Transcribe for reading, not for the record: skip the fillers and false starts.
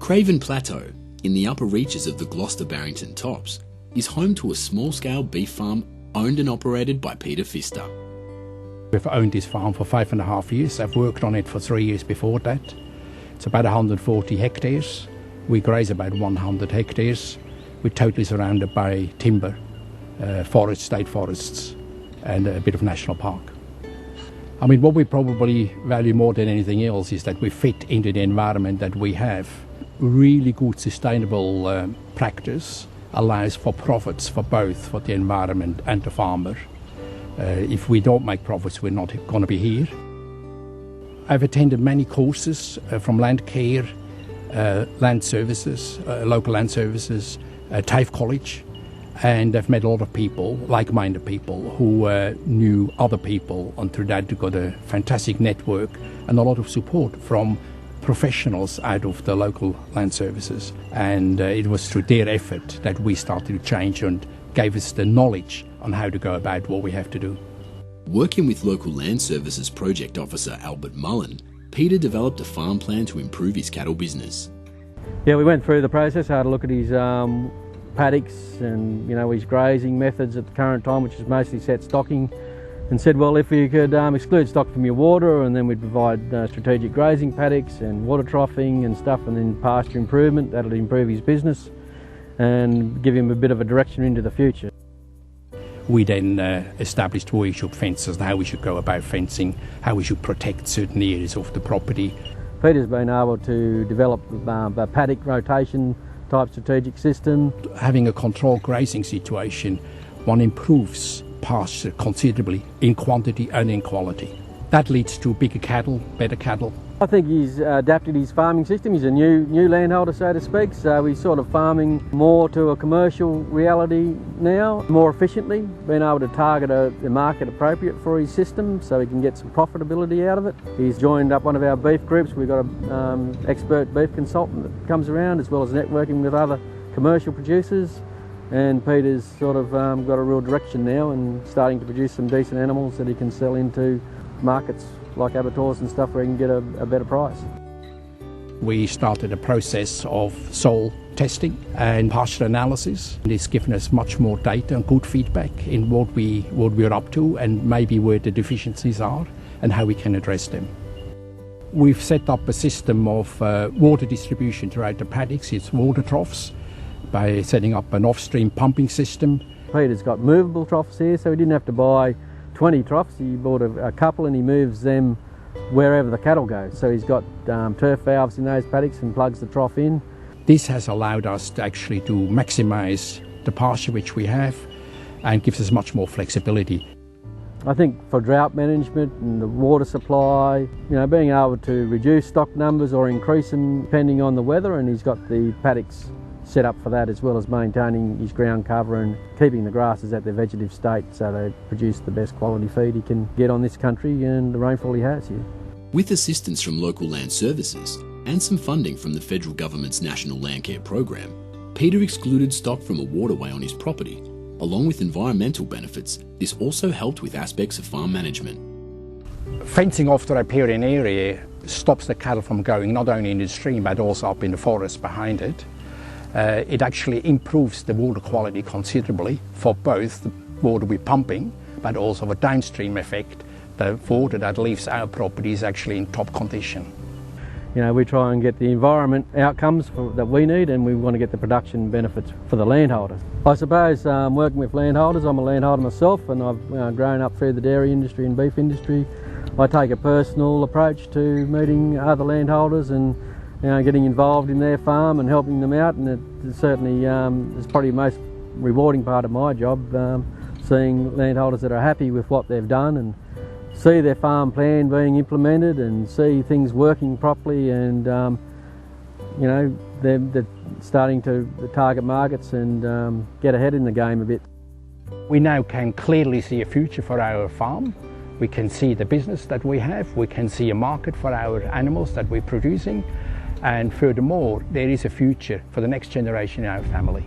Craven Plateau, in the upper reaches of the Gloucester Barrington Tops, is home to a small-scale beef farm owned and operated by Peter Pfister. We've owned this farm for 5.5 years. I've worked on it for 3 years before that. It's about 140 hectares. We graze about 100 hectares. We're totally surrounded by timber, forests, state forests, and a bit of national park. I mean, what we probably value more than anything else is that we fit into the environment that we have. Really good sustainable practice allows for profits for both, for the environment and the farmer. If we don't make profits, we're not going to be here. I've attended many courses from land care, land services, local land services, TAFE College, and I've met a lot of people, like-minded people, who knew other people, and through that we got a fantastic network and a lot of support from professionals out of the local land services. And it was through their effort that we started to change and gave us the knowledge on how to go about what we have to do. Working with local land services project officer Albert Mullen, Peter developed a farm plan to improve his cattle business. Yeah, we went through the process, had a look at his paddocks and his grazing methods at the current time, which is mostly set stocking, and said, well, if you could exclude stock from your water, and then we'd provide strategic grazing paddocks and water troughing and stuff, and then pasture improvement, that'll improve his business and give him a bit of a direction into the future. We then established where we should fence, how we should go about fencing, how we should protect certain areas of the property. Peter's been able to develop a paddock rotation type strategic system. Having a controlled grazing situation, one improves pasture considerably in quantity and in quality. That leads to bigger cattle, better cattle. I think he's adapted his farming system. He's a new landholder, so to speak, so he's sort of farming more to a commercial reality now, more efficiently, being able to target the market appropriate for his system so he can get some profitability out of it. He's joined up one of our beef groups. We've got an expert beef consultant that comes around, as well as networking with other commercial producers. And Peter's sort of got a real direction now and starting to produce some decent animals that he can sell into markets like abattoirs and stuff where he can get a better price. We started a process of soil testing and pasture analysis. It's given us much more data and good feedback in what we're up to and maybe where the deficiencies are and how we can address them. We've set up a system of water distribution throughout the paddocks. It's water troughs, by setting up an off-stream pumping system. Peter's got movable troughs here, so he didn't have to buy 20 troughs. He bought a couple and he moves them wherever the cattle go. So he's got turf valves in those paddocks and plugs the trough in. This has allowed us to actually maximise the pasture which we have and gives us much more flexibility. I think for drought management and the water supply, being able to reduce stock numbers or increase them depending on the weather, and he's got the paddocks set up for that, as well as maintaining his ground cover and keeping the grasses at their vegetative state so they produce the best quality feed he can get on this country and the rainfall he has here. With assistance from local land services and some funding from the federal government's National Land Care program, Peter excluded stock from a waterway on his property. Along with environmental benefits, this also helped with aspects of farm management. Fencing off the riparian area stops the cattle from going not only in the stream but also up in the forest behind it. It actually improves the water quality considerably for both the water we're pumping, but also a downstream effect. The water that leaves our property is actually in top condition. We try and get the environment outcomes that we need, and we want to get the production benefits for the landholders. I suppose working with landholders, I'm a landholder myself, and I've grown up through the dairy industry and beef industry. I take a personal approach to meeting other landholders and getting involved in their farm and helping them out, and it certainly is probably the most rewarding part of my job, seeing landholders that are happy with what they've done and see their farm plan being implemented and see things working properly, and they're starting to target markets and get ahead in the game a bit. We now can clearly see a future for our farm. We can see the business that we have, we can see a market for our animals that we're producing, and furthermore, there is a future for the next generation in our family.